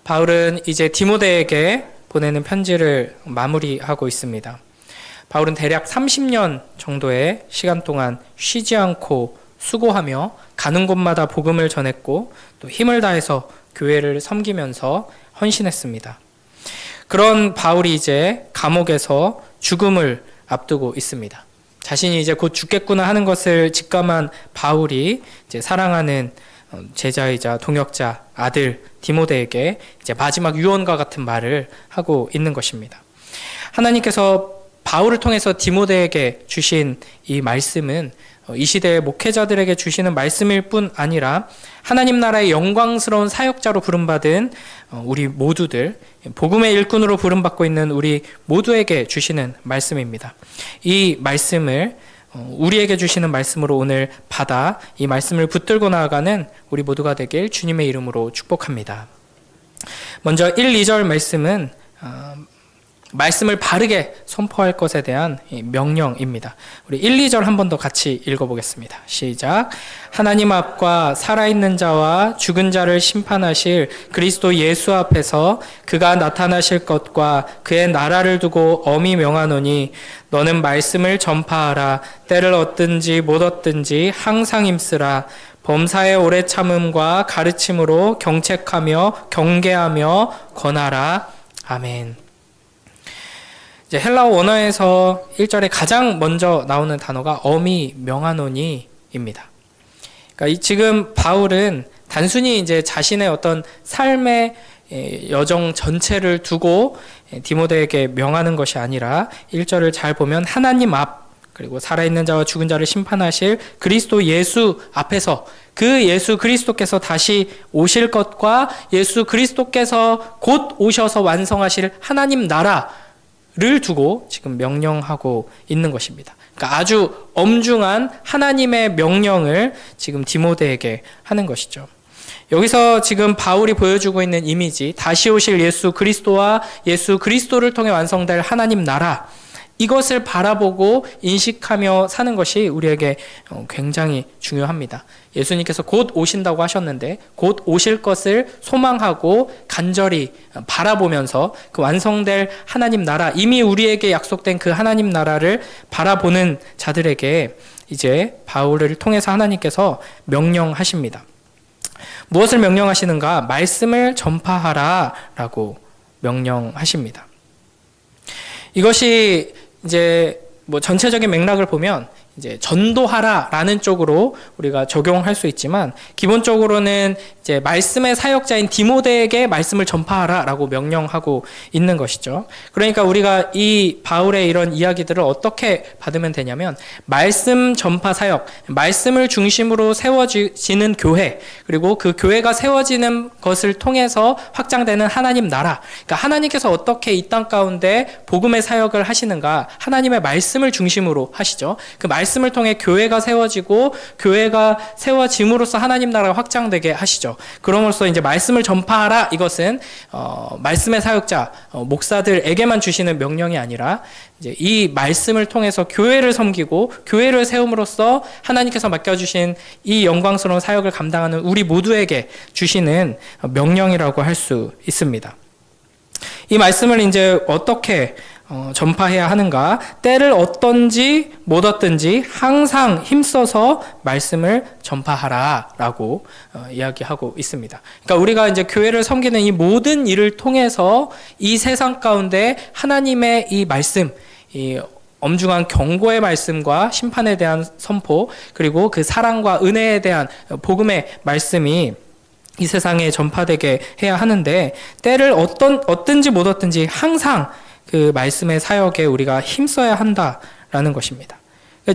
바울은 이제 디모데에게 보내는 편지를 마무리하고 있습니다. 바울은 대략 30년 정도의 시간 동안 쉬지 않고 수고하며 가는 곳마다 복음을 전했고 또 힘을 다해서 교회를 섬기면서 헌신했습니다. 그런 바울이 이제 감옥에서 죽음을 앞두고 있습니다. 자신이 이제 곧 죽겠구나 하는 것을 직감한 바울이 이제 사랑하는 제자이자 동역자 아들 디모데에게 이제 마지막 유언과 같은 말을 하고 있는 것입니다. 하나님께서 바울을 통해서 디모데에게 주신 이 말씀은 이 시대의 목회자들에게 주시는 말씀일 뿐 아니라 하나님 나라의 영광스러운 사역자로 부름받은 우리 모두들, 복음의 일꾼으로 부름받고 있는 우리 모두에게 주시는 말씀입니다. 이 말씀을 우리에게 주시는 말씀으로 오늘 받아 이 말씀을 붙들고 나아가는 우리 모두가 되길 주님의 이름으로 축복합니다. 먼저 1, 2절 말씀은 말씀을 바르게 선포할 것에 대한 명령입니다. 우리 1, 2절 한 번 더 같이 읽어보겠습니다. 시작. 하나님 앞과 살아있는 자와 죽은 자를 심판하실 그리스도 예수 앞에서 그가 나타나실 것과 그의 나라를 두고 엄히 명하노니 너는 말씀을 전파하라. 때를 얻든지 못 얻든지 항상 힘쓰라. 범사의 오래 참음과 가르침으로 경책하며 경계하며 권하라. 아멘. 이제 헬라어 원어에서 1절에 가장 먼저 나오는 단어가 엄히 명하노니입니다. 그러니까 지금 바울은 단순히 이제 자신의 어떤 삶의 여정 전체를 두고 디모데에게 명하는 것이 아니라 1절을 잘 보면 하나님 앞 그리고 살아있는 자와 죽은 자를 심판하실 그리스도 예수 앞에서 그 예수 그리스도께서 다시 오실 것과 예수 그리스도께서 곧 오셔서 완성하실 하나님 나라를 두고 지금 명령하고 있는 것입니다. 그러니까 아주 엄중한 하나님의 명령을 지금 디모데에게 하는 것이죠. 여기서 지금 바울이 보여주고 있는 이미지, 다시 오실 예수 그리스도와 예수 그리스도를 통해 완성될 하나님 나라, 이것을 바라보고 인식하며 사는 것이 우리에게 굉장히 중요합니다. 예수님께서 곧 오신다고 하셨는데 곧 오실 것을 소망하고 간절히 바라보면서 그 완성될 하나님 나라, 이미 우리에게 약속된 그 하나님 나라를 바라보는 자들에게 이제 바울을 통해서 하나님께서 명령하십니다. 무엇을 명령하시는가? 말씀을 전파하라라고 명령하십니다. 이것이 이제 뭐 전체적인 맥락을 보면 이제 전도하라라는 쪽으로 우리가 적용할 수 있지만 기본적으로는 이제 말씀의 사역자인 디모데에게 말씀을 전파하라라고 명령하고 있는 것이죠. 그러니까 우리가 이 바울의 이런 이야기들을 어떻게 받으면 되냐면 말씀 전파 사역, 말씀을 중심으로 세워지는 교회, 그리고 그 교회가 세워지는 것을 통해서 확장되는 하나님 나라, 그러니까 하나님께서 어떻게 이 땅 가운데 복음의 사역을 하시는가, 하나님의 말씀을 중심으로 하시죠. 그 말씀을 통해 교회가 세워지고 교회가 세워짐으로써 하나님 나라가 확장되게 하시죠. 그럼으로써 이제 말씀을 전파하라, 이것은 말씀의 사역자 목사들에게만 주시는 명령이 아니라 이제 이 말씀을 통해서 교회를 섬기고 교회를 세움으로써 하나님께서 맡겨주신 이 영광스러운 사역을 감당하는 우리 모두에게 주시는 명령이라고 할 수 있습니다. 이 말씀을 이제 어떻게 전파해야 하는가? 때를 얻든지 못 얻든지 항상 힘써서 말씀을 전파하라라고 이야기하고 있습니다. 그러니까 우리가 이제 교회를 섬기는 이 모든 일을 통해서 이 세상 가운데 하나님의 이 말씀, 이 엄중한 경고의 말씀과 심판에 대한 선포, 그리고 그 사랑과 은혜에 대한 복음의 말씀이 이 세상에 전파되게 해야 하는데, 때를 얻든지 못 얻든지 항상 그 말씀의 사역에 우리가 힘써야 한다라는 것입니다.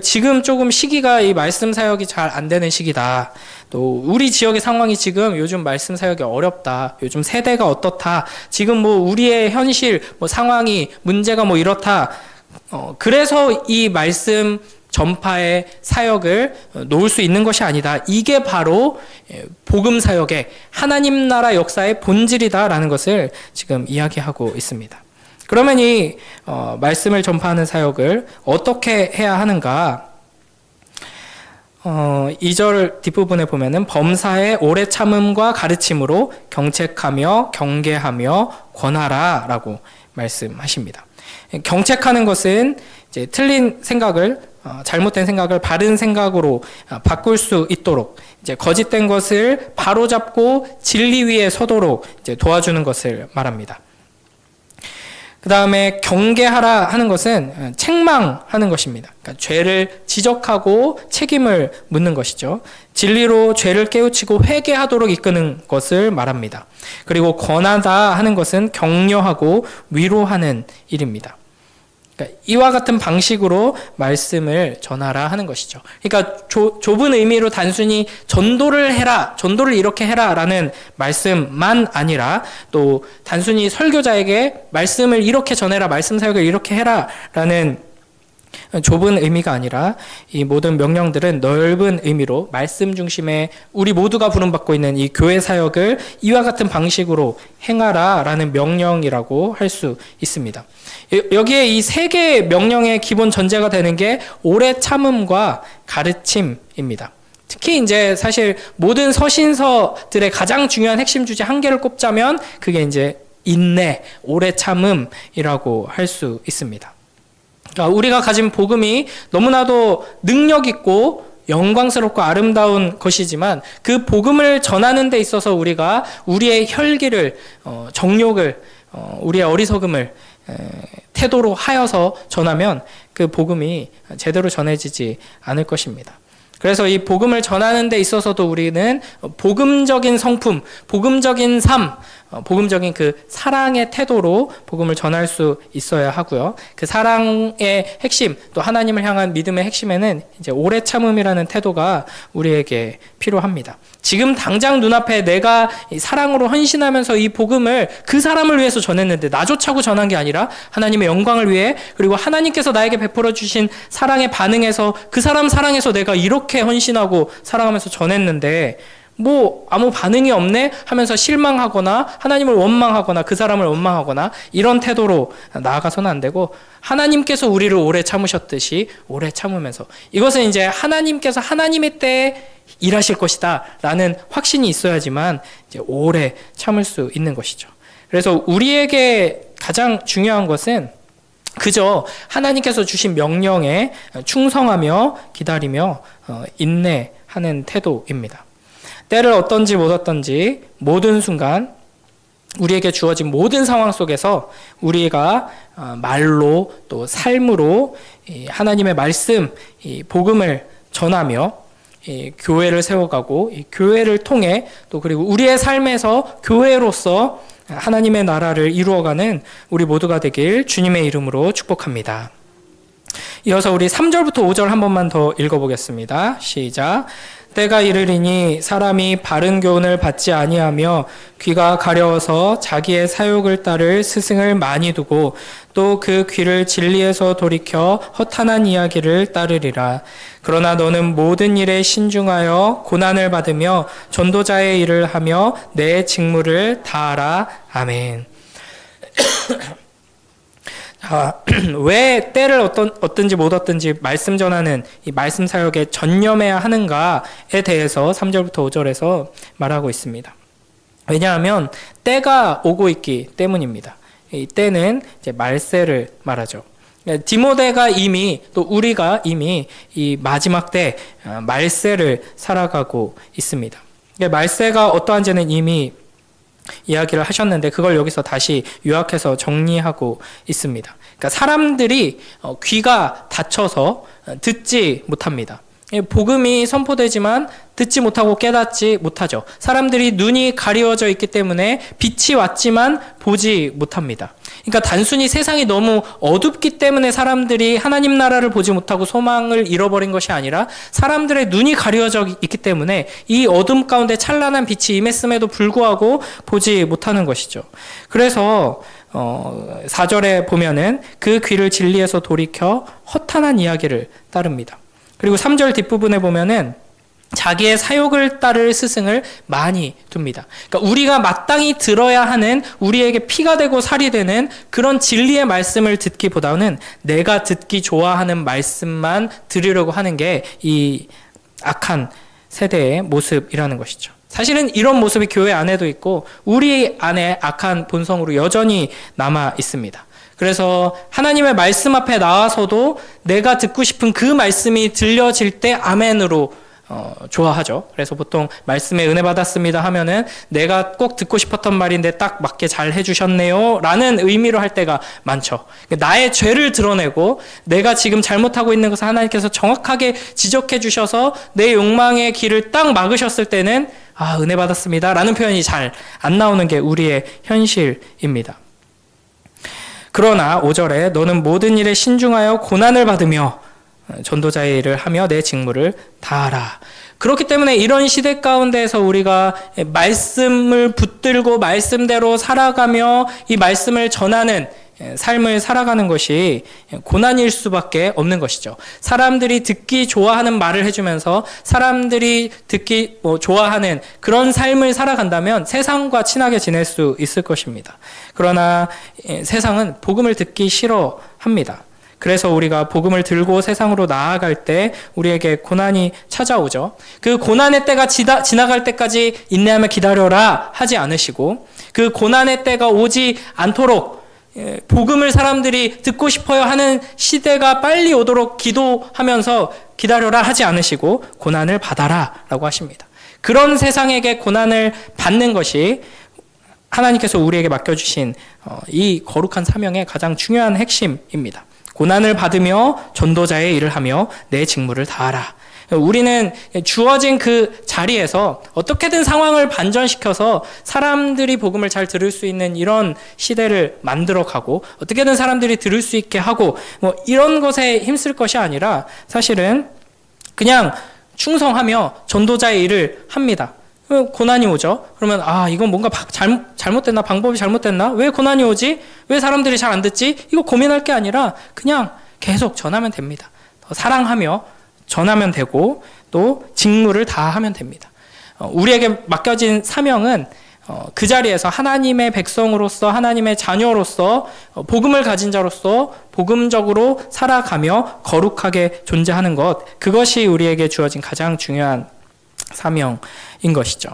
지금 조금 시기가 이 말씀 사역이 잘 안 되는 시기다. 또 우리 지역의 상황이 지금 요즘 말씀 사역이 어렵다. 요즘 세대가 어떻다. 지금 뭐 우리의 현실 뭐 상황이 문제가 뭐 이렇다. 그래서 이 말씀 전파의 사역을 놓을 수 있는 것이 아니다. 이게 바로 복음 사역의 하나님 나라 역사의 본질이다라는 것을 지금 이야기하고 있습니다. 그러면 이 말씀을 전파하는 사역을 어떻게 해야 하는가? 2절 뒷부분에 보면은 범사에 오래 참음과 가르침으로 경책하며 경계하며 권하라 라고 말씀하십니다. 경책하는 것은 이제 틀린 생각을 잘못된 생각을 바른 생각으로 바꿀 수 있도록 이제 거짓된 것을 바로잡고 진리 위에 서도록 이제 도와주는 것을 말합니다. 그 다음에 경계하라 하는 것은 책망하는 것입니다. 그러니까 죄를 지적하고 책임을 묻는 것이죠. 진리로 죄를 깨우치고 회개하도록 이끄는 것을 말합니다. 그리고 권하다 하는 것은 격려하고 위로하는 일입니다. 그러니까 이와 같은 방식으로 말씀을 전하라 하는 것이죠. 그러니까 좁은 의미로 단순히 전도를 해라, 전도를 이렇게 해라 라는 말씀만 아니라 또 단순히 설교자에게 말씀을 이렇게 전해라, 말씀 사역을 이렇게 해라 라는 좁은 의미가 아니라 이 모든 명령들은 넓은 의미로 말씀 중심의 우리 모두가 부름받고 있는 이 교회 사역을 이와 같은 방식으로 행하라 라는 명령이라고 할 수 있습니다. 여기에 이 세 개의 명령의 기본 전제가 되는 게 오래 참음과 가르침입니다. 특히 이제 사실 모든 서신서들의 가장 중요한 핵심 주제 한 개를 꼽자면 그게 이제 인내, 오래 참음이라고 할 수 있습니다. 그러니까 우리가 가진 복음이 너무나도 능력 있고 영광스럽고 아름다운 것이지만 그 복음을 전하는 데 있어서 우리가 우리의 혈기를 정욕을 우리의 어리석음을 태도로 하여서 전하면 그 복음이 제대로 전해지지 않을 것입니다. 그래서 이 복음을 전하는 데 있어서도 우리는 복음적인 성품, 복음적인 삶, 복음적인 그 사랑의 태도로 복음을 전할 수 있어야 하고요. 그 사랑의 핵심, 또 하나님을 향한 믿음의 핵심에는 이제 오래 참음이라는 태도가 우리에게 필요합니다. 지금 당장 눈앞에 내가 사랑으로 헌신하면서 이 복음을 그 사람을 위해서 전했는데 나 좋자고 전한 게 아니라 하나님의 영광을 위해, 그리고 하나님께서 나에게 베풀어 주신 사랑에 반응해서 그 사람 사랑해서 내가 이렇게 헌신하고 사랑하면서 전했는데 뭐 아무 반응이 없네 하면서 실망하거나 하나님을 원망하거나 그 사람을 원망하거나 이런 태도로 나아가서는 안 되고, 하나님께서 우리를 오래 참으셨듯이 오래 참으면서, 이것은 이제 하나님께서 하나님의 때에 일하실 것이다 라는 확신이 있어야지만 이제 오래 참을 수 있는 것이죠. 그래서 우리에게 가장 중요한 것은 그저 하나님께서 주신 명령에 충성하며 기다리며 인내하는 태도입니다. 때를 어떤지 못 어떤지 모든 순간 우리에게 주어진 모든 상황 속에서 우리가 말로 또 삶으로 하나님의 말씀, 복음을 전하며 교회를 세워가고 교회를 통해 또 그리고 우리의 삶에서 교회로서 하나님의 나라를 이루어가는 우리 모두가 되길 주님의 이름으로 축복합니다. 이어서 우리 3절부터 5절 한 번만 더 읽어보겠습니다. 시작. 때가 이르리니 사람이 바른 교훈을 받지 아니하며 귀가 가려워서 자기의 사욕을 따를 스승을 많이 두고 또 그 귀를 진리에서 돌이켜 허탄한 이야기를 따르리라. 그러나 너는 모든 일에 신중하여 고난을 받으며 전도자의 일을 하며 내 직무를 다하라. 아멘. 왜 때를 어떤지 못 어떤지 말씀 전하는 이 말씀 사역에 전념해야 하는가에 대해서 3절부터 5절에서 말하고 있습니다. 왜냐하면 때가 오고 있기 때문입니다. 이 때는 이제 말세를 말하죠. 디모데가 이미 또 우리가 이미 이 마지막 때 말세를 살아가고 있습니다. 말세가 어떠한지는 이미 이야기를 하셨는데 그걸 여기서 다시 요약해서 정리하고 있습니다. 그러니까 사람들이 귀가 닫혀서 듣지 못합니다. 복음이 선포되지만 듣지 못하고 깨닫지 못하죠. 사람들이 눈이 가리워져 있기 때문에 빛이 왔지만 보지 못합니다. 그러니까 단순히 세상이 너무 어둡기 때문에 사람들이 하나님 나라를 보지 못하고 소망을 잃어버린 것이 아니라 사람들의 눈이 가려져 있기 때문에 이 어둠 가운데 찬란한 빛이 임했음에도 불구하고 보지 못하는 것이죠. 그래서 4절에 보면은 그 귀를 진리에서 돌이켜 허탄한 이야기를 따릅니다. 그리고 3절 뒷부분에 보면은 자기의 사욕을 따를 스승을 많이 둡니다. 그러니까 우리가 마땅히 들어야 하는, 우리에게 피가 되고 살이 되는 그런 진리의 말씀을 듣기보다는 내가 듣기 좋아하는 말씀만 들으려고 하는 게 이 악한 세대의 모습이라는 것이죠. 사실은 이런 모습이 교회 안에도 있고 우리 안에 악한 본성으로 여전히 남아 있습니다. 그래서 하나님의 말씀 앞에 나와서도 내가 듣고 싶은 그 말씀이 들려질 때 아멘으로 좋아하죠. 그래서 보통 말씀에 은혜 받았습니다 하면은 내가 꼭 듣고 싶었던 말인데 딱 맞게 잘 해주셨네요 라는 의미로 할 때가 많죠. 나의 죄를 드러내고 내가 지금 잘못하고 있는 것을 하나님께서 정확하게 지적해 주셔서 내 욕망의 길을 딱 막으셨을 때는 은혜 받았습니다 라는 표현이 잘 안 나오는 게 우리의 현실입니다. 그러나 5절에 너는 모든 일에 신중하여 고난을 받으며 전도자의 일을 하며 내 직무를 다하라. 그렇기 때문에 이런 시대 가운데에서 우리가 말씀을 붙들고 말씀대로 살아가며 이 말씀을 전하는 삶을 살아가는 것이 고난일 수밖에 없는 것이죠. 사람들이 듣기 좋아하는 말을 해주면서 사람들이 듣기 좋아하는 그런 삶을 살아간다면 세상과 친하게 지낼 수 있을 것입니다. 그러나 세상은 복음을 듣기 싫어합니다. 그래서 우리가 복음을 들고 세상으로 나아갈 때 우리에게 고난이 찾아오죠. 그 고난의 때가 지나갈 때까지 인내하며 기다려라 하지 않으시고 그 고난의 때가 오지 않도록 복음을 사람들이 듣고 싶어요 하는 시대가 빨리 오도록 기도하면서 기다려라 하지 않으시고 고난을 받아라 라고 하십니다. 그런 세상에게 고난을 받는 것이 하나님께서 우리에게 맡겨주신 이 거룩한 사명의 가장 중요한 핵심입니다. 고난을 받으며 전도자의 일을 하며 내 직무를 다하라. 우리는 주어진 그 자리에서 어떻게든 상황을 반전시켜서 사람들이 복음을 잘 들을 수 있는 이런 시대를 만들어가고 어떻게든 사람들이 들을 수 있게 하고 이런 것에 힘쓸 것이 아니라 사실은 그냥 충성하며 전도자의 일을 합니다. 고난이 오죠. 그러면 이건 뭔가 잘못됐나? 방법이 잘못됐나? 왜 고난이 오지? 왜 사람들이 잘 안 듣지? 이거 고민할 게 아니라 그냥 계속 전하면 됩니다. 더 사랑하며 전하면 되고 또 직무를 다하면 됩니다. 우리에게 맡겨진 사명은 그 자리에서 하나님의 백성으로서 하나님의 자녀로서 복음을 가진 자로서 복음적으로 살아가며 거룩하게 존재하는 것, 그것이 우리에게 주어진 가장 중요한 사명인 것이죠.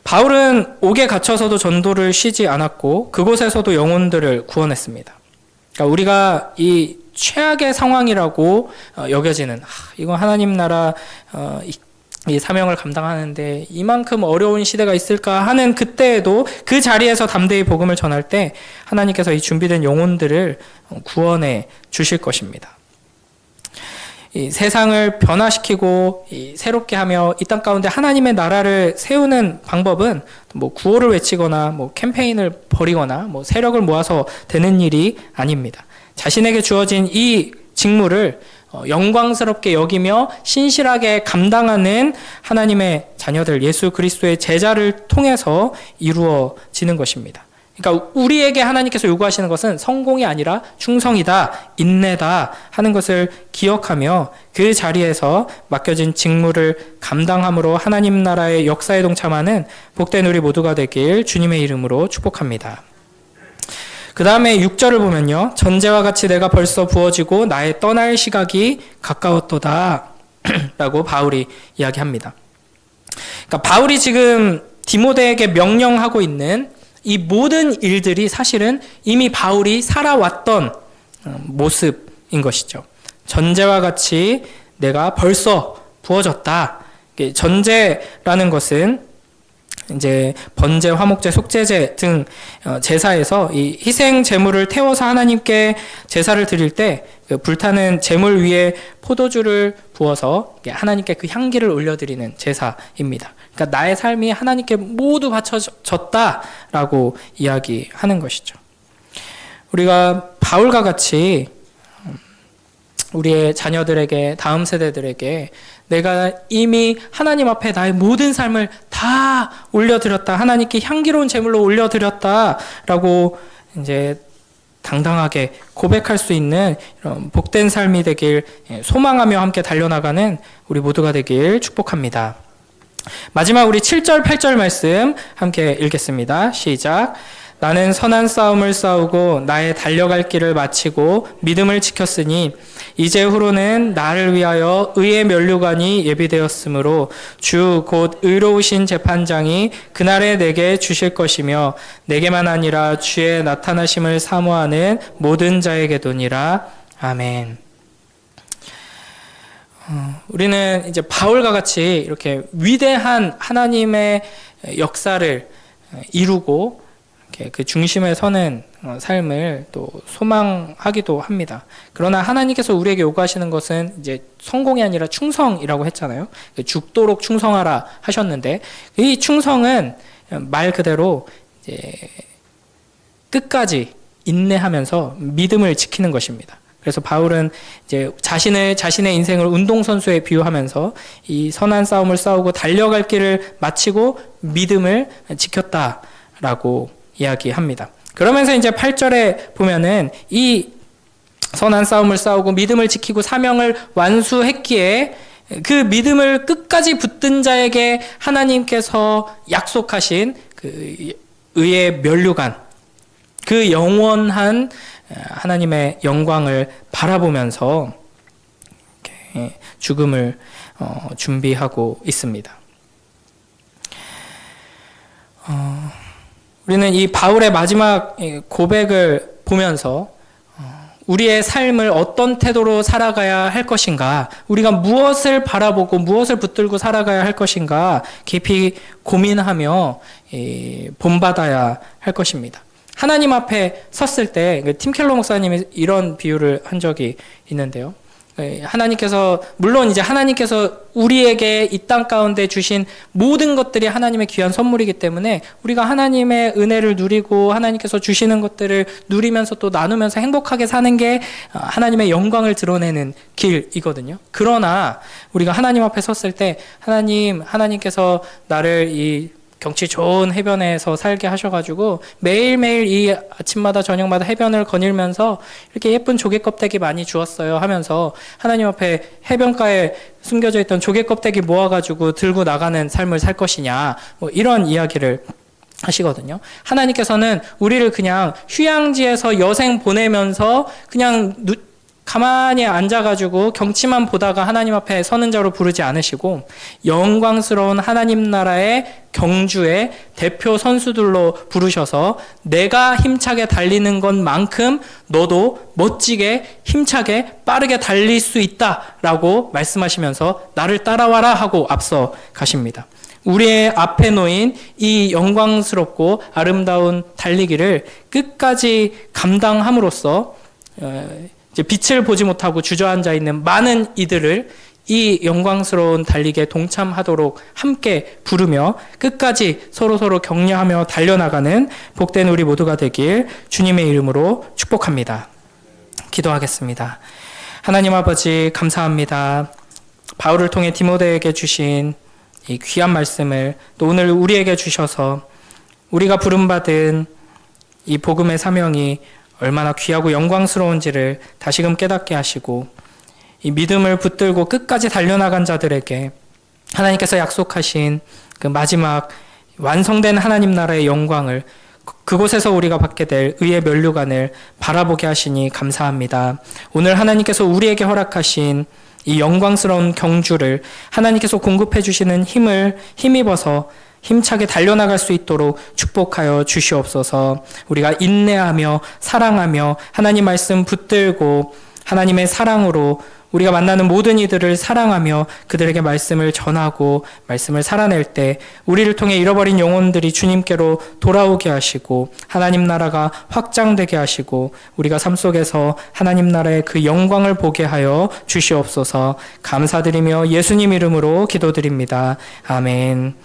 바울은 옥에 갇혀서도 전도를 쉬지 않았고 그곳에서도 영혼들을 구원했습니다. 그러니까 우리가 이 최악의 상황이라고 여겨지는 이건 하나님 나라 이 사명을 감당하는데 이만큼 어려운 시대가 있을까 하는 그때에도 그 자리에서 담대히 복음을 전할 때 하나님께서 이 준비된 영혼들을 구원해 주실 것입니다. 이 세상을 변화시키고 새롭게 하며 이 땅 가운데 하나님의 나라를 세우는 방법은 구호를 외치거나 캠페인을 벌이거나 세력을 모아서 되는 일이 아닙니다. 자신에게 주어진 이 직무를 영광스럽게 여기며 신실하게 감당하는 하나님의 자녀들, 예수 그리스도의 제자를 통해서 이루어지는 것입니다. 그러니까 우리에게 하나님께서 요구하시는 것은 성공이 아니라 충성이다, 인내다 하는 것을 기억하며 그 자리에서 맡겨진 직무를 감당함으로 하나님 나라의 역사에 동참하는 복된 우리 모두가 되길 주님의 이름으로 축복합니다. 그 다음에 6절을 보면요. 전제와 같이 내가 벌써 부어지고 나의 떠날 시각이 가까웠도다 라고 바울이 이야기합니다. 그러니까 바울이 지금 디모데에게 명령하고 있는 이 모든 일들이 사실은 이미 바울이 살아왔던 모습인 것이죠. 전제와 같이 내가 벌써 부어졌다. 전제라는 것은 이제 번제, 화목제, 속죄제 등 제사에서 이 희생 제물을 태워서 하나님께 제사를 드릴 때 그 불타는 제물 위에 포도주를 부어서 하나님께 그 향기를 올려드리는 제사입니다. 그러니까 나의 삶이 하나님께 모두 바쳐졌다라고 이야기하는 것이죠. 우리가 바울과 같이 우리의 자녀들에게, 다음 세대들에게 내가 이미 하나님 앞에 나의 모든 삶을 다 올려드렸다, 하나님께 향기로운 제물로 올려드렸다라고 이제 당당하게 고백할 수 있는 이런 복된 삶이 되길 소망하며 함께 달려나가는 우리 모두가 되길 축복합니다. 마지막 우리 7절, 8절 말씀 함께 읽겠습니다. 시작. 나는 선한 싸움을 싸우고 나의 달려갈 길을 마치고 믿음을 지켰으니 이제 후로는 나를 위하여 의의 면류관이 예비되었으므로 주 곧 의로우신 재판장이 그날에 내게 주실 것이며 내게만 아니라 주의 나타나심을 사모하는 모든 자에게도니라. 아멘. 우리는 이제 바울과 같이 이렇게 위대한 하나님의 역사를 이루고 이렇게 그 중심에 서는 삶을 또 소망하기도 합니다. 그러나 하나님께서 우리에게 요구하시는 것은 이제 성공이 아니라 충성이라고 했잖아요. 죽도록 충성하라 하셨는데 이 충성은 말 그대로 이제 끝까지 인내하면서 믿음을 지키는 것입니다. 그래서 바울은 이제 자신의 인생을 운동선수에 비유하면서 이 선한 싸움을 싸우고 달려갈 길을 마치고 믿음을 지켰다라고 이야기합니다. 그러면서 이제 8절에 보면은 이 선한 싸움을 싸우고 믿음을 지키고 사명을 완수했기에 그 믿음을 끝까지 붙든 자에게 하나님께서 약속하신 그 의의 면류관, 그 영원한 하나님의 영광을 바라보면서 죽음을 준비하고 있습니다. 우리는 이 바울의 마지막 고백을 보면서 우리의 삶을 어떤 태도로 살아가야 할 것인가, 우리가 무엇을 바라보고 무엇을 붙들고 살아가야 할 것인가 깊이 고민하며 본받아야 할 것입니다. 하나님 앞에 섰을 때 팀 켈러 목사님이 이런 비유를 한 적이 있는데요. 하나님께서 물론 이제 하나님께서 우리에게 이 땅 가운데 주신 모든 것들이 하나님의 귀한 선물이기 때문에 우리가 하나님의 은혜를 누리고 하나님께서 주시는 것들을 누리면서 또 나누면서 행복하게 사는 게 하나님의 영광을 드러내는 길이거든요. 그러나 우리가 하나님 앞에 섰을 때 하나님께서 나를 이 경치 좋은 해변에서 살게 하셔가지고 매일매일 이 아침마다 저녁마다 해변을 거닐면서 이렇게 예쁜 조개 껍데기 많이 주었어요 하면서 하나님 앞에 해변가에 숨겨져 있던 조개 껍데기 모아가지고 들고 나가는 삶을 살 것이냐, 뭐 이런 이야기를 하시거든요. 하나님께서는 우리를 그냥 휴양지에서 여생 보내면서 그냥 가만히 앉아가지고 경치만 보다가 하나님 앞에 서는 자로 부르지 않으시고 영광스러운 하나님 나라의 경주의 대표 선수들로 부르셔서 내가 힘차게 달리는 것만큼 너도 멋지게 힘차게 빠르게 달릴 수 있다라고 말씀하시면서 나를 따라와라 하고 앞서 가십니다. 우리의 앞에 놓인 이 영광스럽고 아름다운 달리기를 끝까지 감당함으로써 빛을 보지 못하고 주저앉아 있는 많은 이들을 이 영광스러운 달리기에 동참하도록 함께 부르며 끝까지 서로 격려하며 달려나가는 복된 우리 모두가 되길 주님의 이름으로 축복합니다. 기도하겠습니다. 하나님 아버지 감사합니다. 바울을 통해 디모데에게 주신 이 귀한 말씀을 또 오늘 우리에게 주셔서 우리가 부름받은 이 복음의 사명이 얼마나 귀하고 영광스러운지를 다시금 깨닫게 하시고 이 믿음을 붙들고 끝까지 달려나간 자들에게 하나님께서 약속하신 그 마지막 완성된 하나님 나라의 영광을 그곳에서 우리가 받게 될 의의 면류관을 바라보게 하시니 감사합니다. 오늘 하나님께서 우리에게 허락하신 이 영광스러운 경주를 하나님께서 공급해 주시는 힘을 힘입어서 힘차게 달려나갈 수 있도록 축복하여 주시옵소서. 우리가 인내하며 사랑하며 하나님 말씀 붙들고 하나님의 사랑으로 우리가 만나는 모든 이들을 사랑하며 그들에게 말씀을 전하고 말씀을 살아낼 때 우리를 통해 잃어버린 영혼들이 주님께로 돌아오게 하시고 하나님 나라가 확장되게 하시고 우리가 삶 속에서 하나님 나라의 그 영광을 보게 하여 주시옵소서. 감사드리며 예수님 이름으로 기도드립니다. 아멘.